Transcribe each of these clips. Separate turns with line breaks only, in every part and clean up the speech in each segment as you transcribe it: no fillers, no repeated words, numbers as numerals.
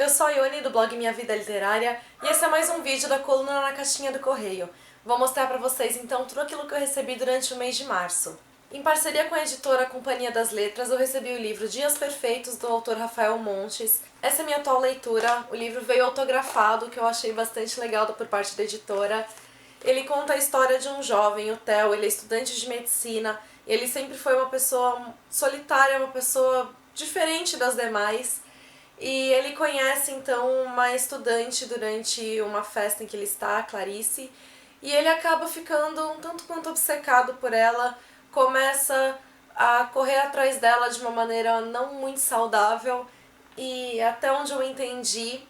Eu sou a Ione do blog Minha Vida Literária e esse é mais um vídeo da coluna na caixinha do correio. Vou mostrar pra vocês então tudo aquilo que eu recebi durante o mês de março. Em parceria com a editora Companhia das Letras, eu recebi o livro Dias Perfeitos, do autor Rafael Montes. Essa é minha atual leitura, o livro veio autografado, que eu achei bastante legal por parte da editora. Ele conta a história de um jovem, o Theo, ele é estudante de medicina, e ele sempre foi uma pessoa solitária, uma pessoa diferente das demais. E ele conhece então uma estudante durante uma festa em que ele está, a Clarice, e ele acaba ficando um tanto quanto obcecado por ela, começa a correr atrás dela de uma maneira não muito saudável, e até onde eu entendi,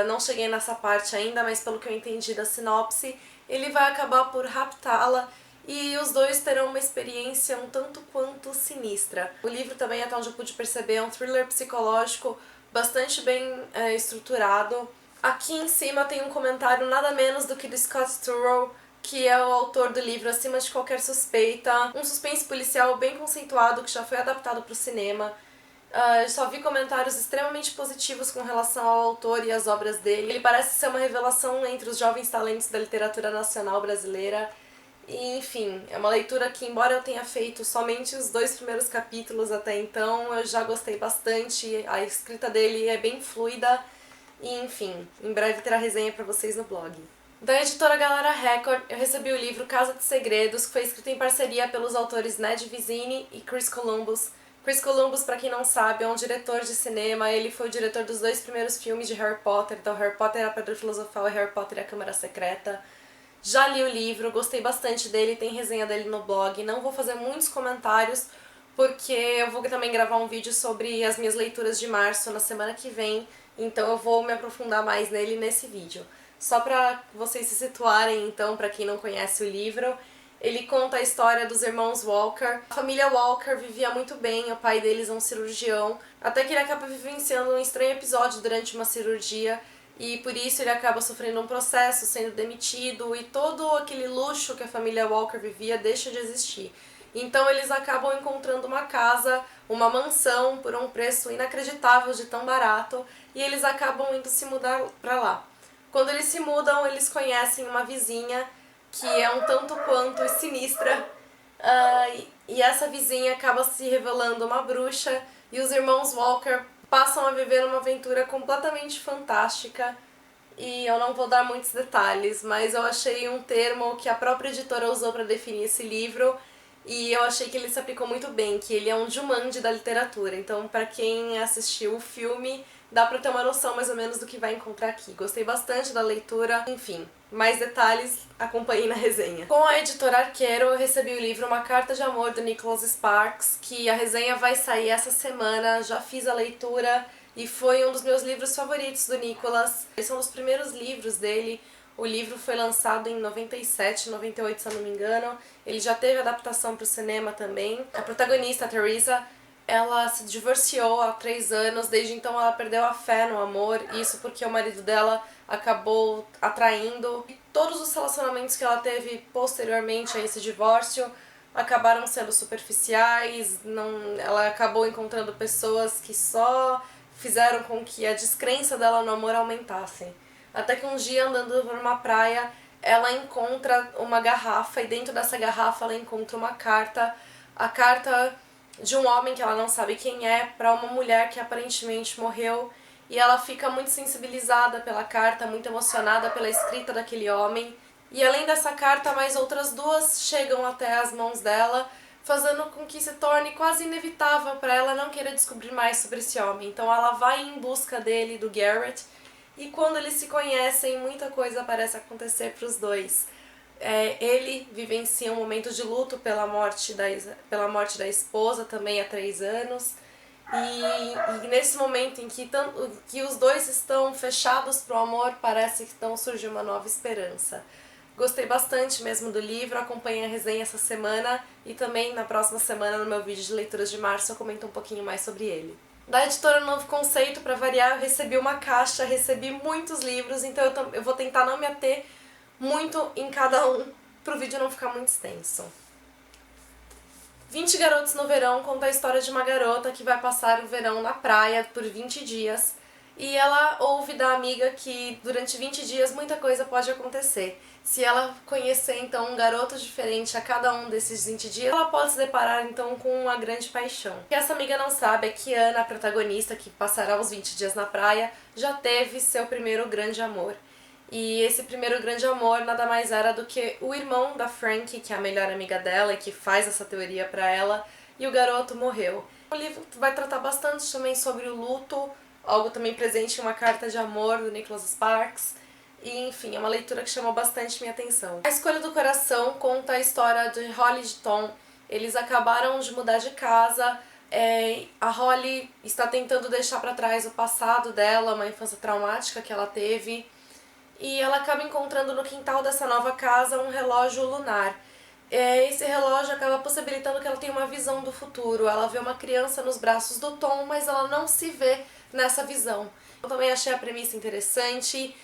não cheguei nessa parte ainda, mas pelo que eu entendi da sinopse, ele vai acabar por raptá-la e os dois terão uma experiência um tanto quanto sinistra. O livro também, até onde eu pude perceber, é um thriller psicológico bastante bem estruturado. Aqui em cima tem um comentário nada menos do que do Scott Turow, que é o autor do livro Acima de Qualquer Suspeita, um suspense policial bem conceituado que já foi adaptado para o cinema. Só vi comentários extremamente positivos com relação ao autor e às obras dele. Ele parece ser uma revelação entre os jovens talentos da literatura nacional brasileira. E, enfim, é uma leitura que, embora eu tenha feito somente os 2 primeiros capítulos até então, eu já gostei bastante. A escrita dele é bem fluida e, enfim, em breve terá resenha para vocês no blog. Da editora Galera Record, eu recebi o livro Casa de Segredos, que foi escrito em parceria pelos autores Ned Vizzini e Chris Columbus. Chris Columbus, para quem não sabe, é um diretor de cinema. Ele foi o diretor dos 2 primeiros filmes de Harry Potter, então Harry Potter e a Pedra Filosofal e Harry Potter e a Câmara Secreta. Já li o livro, gostei bastante dele, tem resenha dele no blog. Não vou fazer muitos comentários, porque eu vou também gravar um vídeo sobre as minhas leituras de março na semana que vem, então eu vou me aprofundar mais nele nesse vídeo. Só para vocês se situarem, então, para quem não conhece o livro, ele conta a história dos irmãos Walker. A família Walker vivia muito bem, o pai deles é um cirurgião, até que ele acaba vivenciando um estranho episódio durante uma cirurgia, e por isso ele acaba sofrendo um processo, sendo demitido, e todo aquele luxo que a família Walker vivia deixa de existir. Então eles acabam encontrando uma casa, uma mansão, por um preço inacreditável de tão barato, e eles acabam indo se mudar pra lá. Quando eles se mudam, eles conhecem uma vizinha que é um tanto quanto sinistra, e essa vizinha acaba se revelando uma bruxa, e os irmãos Walker passam a viver uma aventura completamente fantástica, e eu não vou dar muitos detalhes, mas eu achei um termo que a própria editora usou para definir esse livro, e eu achei que ele se aplicou muito bem, que ele é um Jumanji da literatura. Então, para quem assistiu o filme, dá pra ter uma noção mais ou menos do que vai encontrar aqui. Gostei bastante da leitura, enfim, mais detalhes acompanhem na resenha. Com a editora Arqueiro, eu recebi o livro Uma Carta de Amor, do Nicholas Sparks, que a resenha vai sair essa semana, já fiz a leitura e foi um dos meus livros favoritos do Nicholas. Eles são os primeiros livros dele. O livro foi lançado em 97, 98, se eu não me engano. Ele já teve adaptação para o cinema também. A protagonista, a Teresa, ela se divorciou há 3 anos, desde então ela perdeu a fé no amor, isso porque o marido dela acabou atraindo. E todos os relacionamentos que ela teve posteriormente a esse divórcio acabaram sendo superficiais, ela acabou encontrando pessoas que só fizeram com que a descrença dela no amor aumentasse. Até que um dia, andando por uma praia, ela encontra uma garrafa, e dentro dessa garrafa ela encontra uma carta, a carta de um homem que ela não sabe quem é, para uma mulher que aparentemente morreu, e ela fica muito sensibilizada pela carta, muito emocionada pela escrita daquele homem. E além dessa carta, mais outras 2 chegam até as mãos dela, fazendo com que se torne quase inevitável para ela não querer descobrir mais sobre esse homem. Então ela vai em busca dele, do Garrett, e quando eles se conhecem, muita coisa parece acontecer para os dois. Ele vivencia um momento de luto pela morte da esposa, também há 3 anos. E nesse momento em que os dois estão fechados para o amor, parece que então surge uma nova esperança. Gostei bastante mesmo do livro, acompanhei a resenha essa semana e também na próxima semana, no meu vídeo de leituras de março, eu comento um pouquinho mais sobre ele. Da editora Novo Conceito, para variar, eu recebi uma caixa, recebi muitos livros, então eu vou tentar não me ater muito em cada um, para o vídeo não ficar muito extenso. 20 Garotos no Verão conta a história de uma garota que vai passar o verão na praia por 20 dias, E ela ouve da amiga que durante 20 dias muita coisa pode acontecer. Se ela conhecer então um garoto diferente a cada um desses 20 dias, ela pode se deparar então com uma grande paixão. O que essa amiga não sabe é que Ana, a protagonista, que passará os 20 dias na praia, já teve seu primeiro grande amor. E esse primeiro grande amor nada mais era do que o irmão da Frankie, que é a melhor amiga dela e que faz essa teoria pra ela, e o garoto morreu. O livro vai tratar bastante também sobre o luto, algo também presente em Uma Carta de Amor, do Nicholas Sparks. E, enfim, é uma leitura que chamou bastante minha atenção. A Escolha do Coração conta a história de Holly e de Tom. Eles acabaram de mudar de casa. A Holly está tentando deixar para trás o passado dela, uma infância traumática que ela teve. E ela acaba encontrando no quintal dessa nova casa um relógio lunar. Esse relógio acaba possibilitando que ela tenha uma visão do futuro. Ela vê uma criança nos braços do Tom, mas ela não se vê nessa visão. Eu também achei a premissa interessante,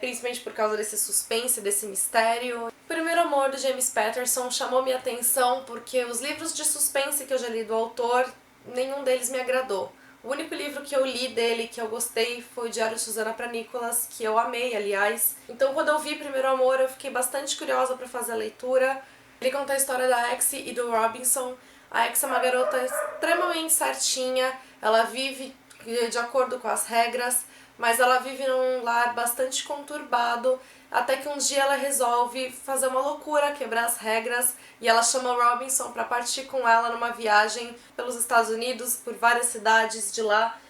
principalmente por causa desse suspense, desse mistério. O Primeiro Amor, do James Patterson, chamou minha atenção porque os livros de suspense que eu já li do autor, nenhum deles me agradou. O único livro que eu li dele, que eu gostei, foi o Diário de Susana para Nicholas, que eu amei, aliás. Então, quando eu vi Primeiro Amor, eu fiquei bastante curiosa para fazer a leitura. Ele conta a história da Exie e do Robinson. A Exie é uma garota extremamente certinha, ela vive de acordo com as regras, mas ela vive num lar bastante conturbado, até que um dia ela resolve fazer uma loucura, quebrar as regras, e ela chama o Robinson para partir com ela numa viagem pelos Estados Unidos, por várias cidades de lá,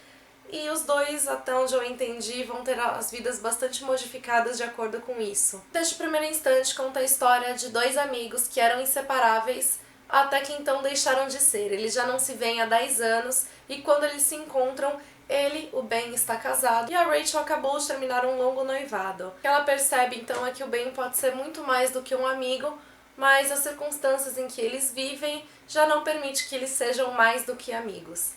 e os dois, até onde eu entendi, vão ter as vidas bastante modificadas de acordo com isso. Desde o primeiro instante conta a história de dois amigos que eram inseparáveis, até que então deixaram de ser. Eles já não se veem há 10 anos, e quando eles se encontram, ele, o Ben, está casado e a Rachel acabou de terminar um longo noivado. O que ela percebe então é que o Ben pode ser muito mais do que um amigo, mas as circunstâncias em que eles vivem já não permite que eles sejam mais do que amigos.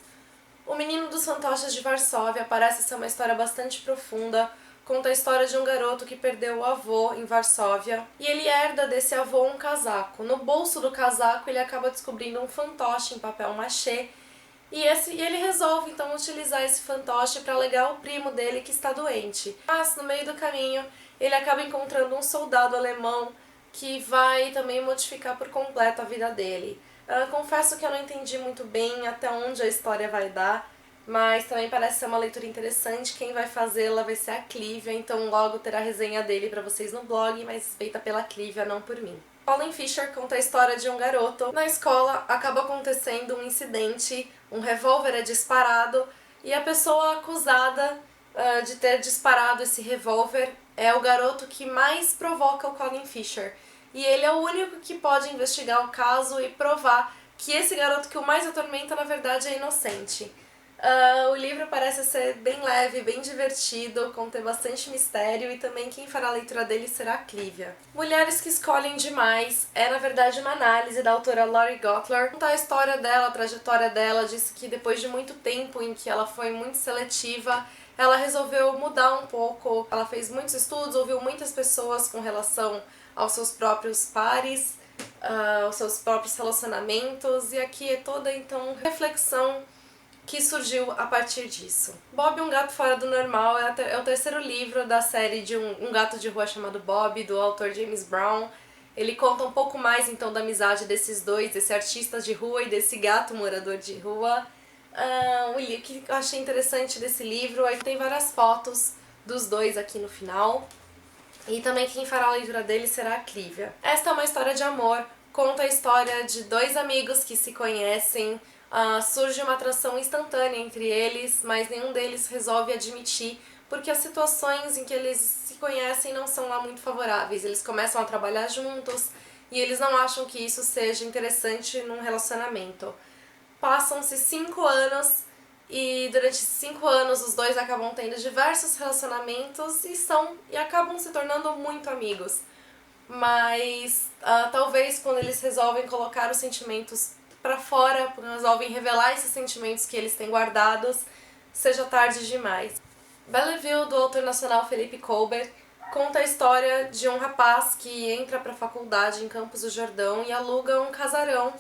O Menino dos Fantoches de Varsóvia parece ser uma história bastante profunda. Conta a história de um garoto que perdeu o avô em Varsóvia e ele herda desse avô um casaco. No bolso do casaco ele acaba descobrindo um fantoche em papel machê e ele resolve então utilizar esse fantoche para alegar o primo dele que está doente. Mas no meio do caminho ele acaba encontrando um soldado alemão que vai também modificar por completo a vida dele. Confesso que eu não entendi muito bem até onde a história vai dar, mas também parece ser uma leitura interessante. Quem vai fazê-la vai ser a Clívia, então logo terá a resenha dele para vocês no blog, mas feita pela Clívia, não por mim. Colin Fisher conta a história de um garoto. Na escola acaba acontecendo um incidente, um revólver é disparado e a pessoa acusada de ter disparado esse revólver é o garoto que mais provoca o Colin Fisher. E ele é o único que pode investigar o caso e provar que esse garoto que o mais atormenta, na verdade, é inocente. O livro parece ser bem leve, bem divertido, conter bastante mistério e também quem fará a leitura dele será a Clívia. Mulheres que Escolhem Demais é, na verdade, uma análise da autora Lori Gottler. Conta a história dela, a trajetória dela, disse que depois de muito tempo em que ela foi muito seletiva, ela resolveu mudar um pouco. Ela fez muitos estudos, ouviu muitas pessoas com relação aos seus próprios pares, aos seus próprios relacionamentos, e aqui é toda então reflexão que surgiu a partir disso. Bob, um Gato Fora do Normal é o terceiro livro da série de um gato de rua chamado Bob, do autor James Brown. Ele conta um pouco mais então da amizade desses dois, desse artista de rua e desse gato morador de rua. O que eu achei interessante desse livro é que tem várias fotos dos dois aqui no final. E também quem fará a leitura dele será a Clívia. Esta é uma história de amor, conta a história de dois amigos que se conhecem, surge uma atração instantânea entre eles, mas nenhum deles resolve admitir, porque as situações em que eles se conhecem não são lá muito favoráveis. Eles começam a trabalhar juntos e eles não acham que isso seja interessante num relacionamento. Passam-se 5 anos e durante esses 5 anos os dois acabam tendo diversos relacionamentos e acabam se tornando muito amigos. Mas talvez quando eles resolvem colocar os sentimentos pra fora, quando resolvem revelar esses sentimentos que eles têm guardados, seja tarde demais. Belleville, do autor nacional Felipe Colbert, conta a história de um rapaz que entra pra faculdade em Campos do Jordão e aluga um casarão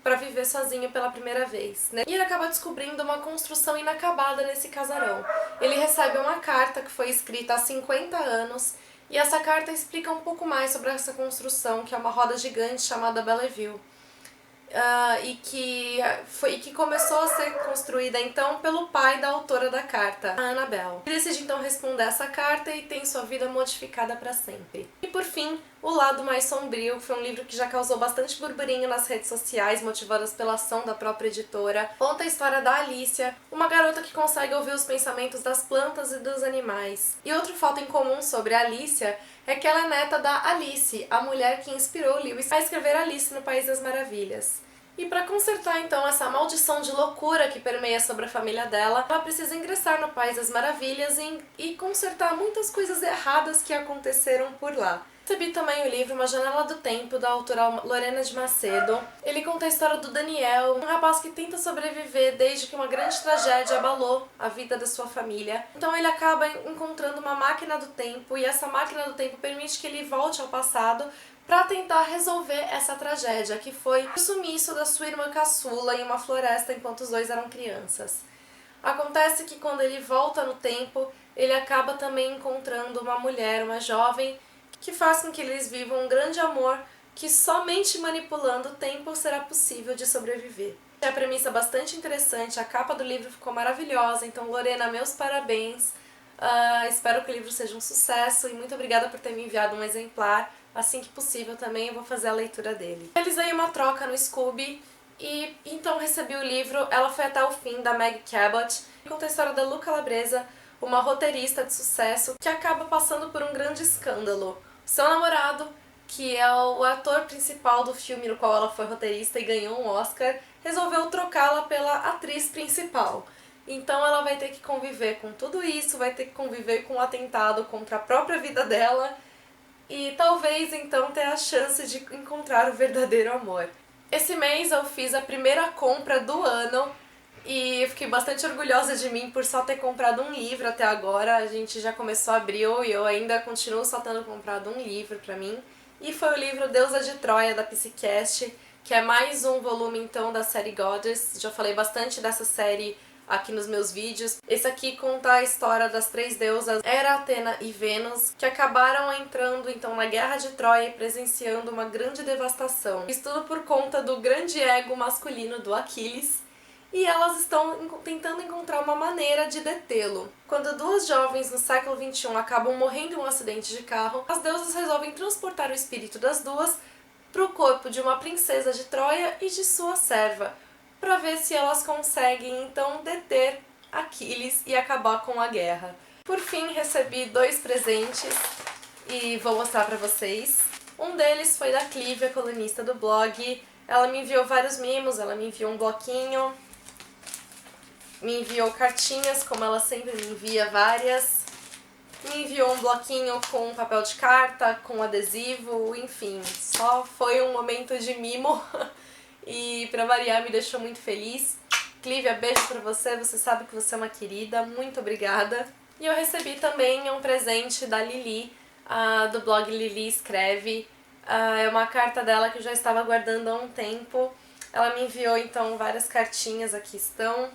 para viver sozinho pela primeira vez, né? E ele acaba descobrindo uma construção inacabada nesse casarão. Ele recebe uma carta que foi escrita há 50 anos, e essa carta explica um pouco mais sobre essa construção, que é uma roda gigante chamada Bellevue. E que começou a ser construída então pelo pai da autora da carta, a Annabelle. Ele decide então responder essa carta e tem sua vida modificada para sempre. E por fim, O Lado Mais Sombrio, que foi um livro que já causou bastante burburinho nas redes sociais, motivadas pela ação da própria editora. Conta a história da Alicia, uma garota que consegue ouvir os pensamentos das plantas e dos animais. E outro fato em comum sobre a Alicia é que ela é neta da Alice, a mulher que inspirou Lewis a escrever Alice no País das Maravilhas. E para consertar então essa maldição de loucura que permeia sobre a família dela, ela precisa ingressar no País das Maravilhas e consertar muitas coisas erradas que aconteceram por lá. Recebi também o livro Uma Janela do Tempo, da autora Lorena de Macedo. Ele conta a história do Daniel, um rapaz que tenta sobreviver desde que uma grande tragédia abalou a vida da sua família. Então ele acaba encontrando uma máquina do tempo, e essa máquina do tempo permite que ele volte ao passado para tentar resolver essa tragédia, que foi o sumiço da sua irmã caçula em uma floresta enquanto os dois eram crianças. Acontece que quando ele volta no tempo, ele acaba também encontrando uma mulher, uma jovem, que faz com que eles vivam um grande amor que somente manipulando o tempo será possível de sobreviver. É a premissa bastante interessante, a capa do livro ficou maravilhosa, então Lorena, meus parabéns. Espero que o livro seja um sucesso e muito obrigada por ter me enviado um exemplar. Assim que possível também eu vou fazer a leitura dele. Realizei uma troca no Scooby e então recebi o livro Ela Foi Até o Fim, da Meg Cabot. Conta a história da Lu Calabresa, uma roteirista de sucesso que acaba passando por um grande escândalo. Seu namorado, que é o ator principal do filme no qual ela foi roteirista e ganhou um Oscar, resolveu trocá-la pela atriz principal. Então ela vai ter que conviver com tudo isso, vai ter que conviver com um atentado contra a própria vida dela e talvez então ter a chance de encontrar o verdadeiro amor. Esse mês eu fiz a primeira compra do ano e eu fiquei bastante orgulhosa de mim por só ter comprado um livro até agora. A gente já começou abril e eu ainda continuo só tendo comprado um livro pra mim. E foi o livro Deusa de Troia, da Psycast, que é mais um volume então da série Goddess. Já falei bastante dessa série aqui nos meus vídeos. Esse aqui conta a história das três deusas Hera, Atena e Vênus, que acabaram entrando então na Guerra de Troia e presenciando uma grande devastação. Isso tudo por conta do grande ego masculino do Aquiles, e elas estão tentando encontrar uma maneira de detê-lo. Quando duas jovens no século XXI acabam morrendo em um acidente de carro, as deusas resolvem transportar o espírito das duas para o corpo de uma princesa de Troia e de sua serva, para ver se elas conseguem então deter Aquiles e acabar com a guerra. Por fim, recebi 2 presentes e vou mostrar para vocês. Um deles foi da Clívia, colunista do blog. Ela me enviou vários mimos, ela me enviou um bloquinho, me enviou cartinhas, como ela sempre me envia várias, me enviou um bloquinho com papel de carta, com adesivo, enfim, só foi um momento de mimo. E pra variar me deixou muito feliz. Clívia, beijo pra você, você sabe que você é uma querida, muito obrigada. E eu recebi também um presente da Lili, do blog Lili Escreve. É uma carta dela que eu já estava guardando há um tempo. Ela me enviou então várias cartinhas, aqui estão.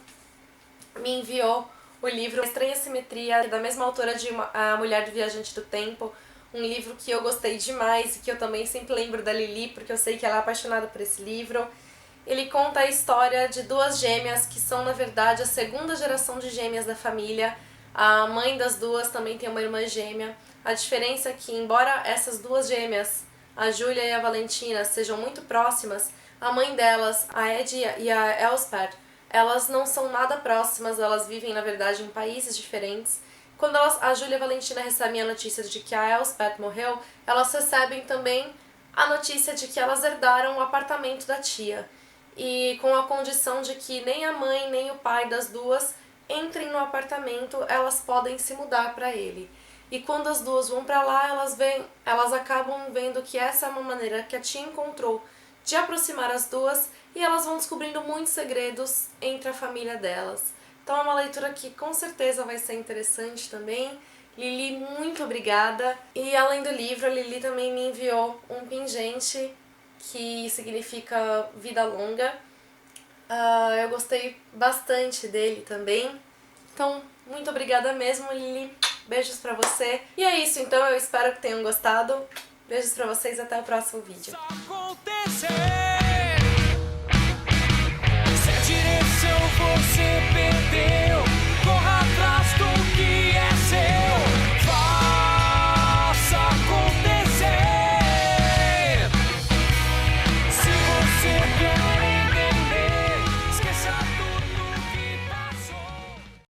Me enviou o livro Estranha Simetria, da mesma autora de A Mulher do Viajante do Tempo. Um livro que eu gostei demais e que eu também sempre lembro da Lili, porque eu sei que ela é apaixonada por esse livro. Ele conta a história de 2 gêmeas que são, na verdade, a segunda geração de gêmeas da família. A mãe das duas também tem uma irmã gêmea. A diferença é que, embora essas 2 gêmeas, a Júlia e a Valentina, sejam muito próximas, a mãe delas, a Ed e a Elspeth, elas não são nada próximas, elas vivem, na verdade, em países diferentes. Quando a Júlia e a Valentina recebem a notícia de que a Elspeth morreu, elas recebem também a notícia de que elas herdaram o apartamento da tia. E com a condição de que nem a mãe nem o pai das duas entrem no apartamento, elas podem se mudar para ele. E quando as duas vão para lá, elas acabam vendo que essa é uma maneira que a tia encontrou de aproximar as duas, e elas vão descobrindo muitos segredos entre a família delas. Então é uma leitura que com certeza vai ser interessante também. Lili, muito obrigada. E além do livro, a Lili também me enviou um pingente que significa vida longa. Eu gostei bastante dele também. Então, muito obrigada mesmo, Lili. Beijos pra você. E é isso, então. Eu espero que tenham gostado. Beijos pra vocês e até o próximo vídeo.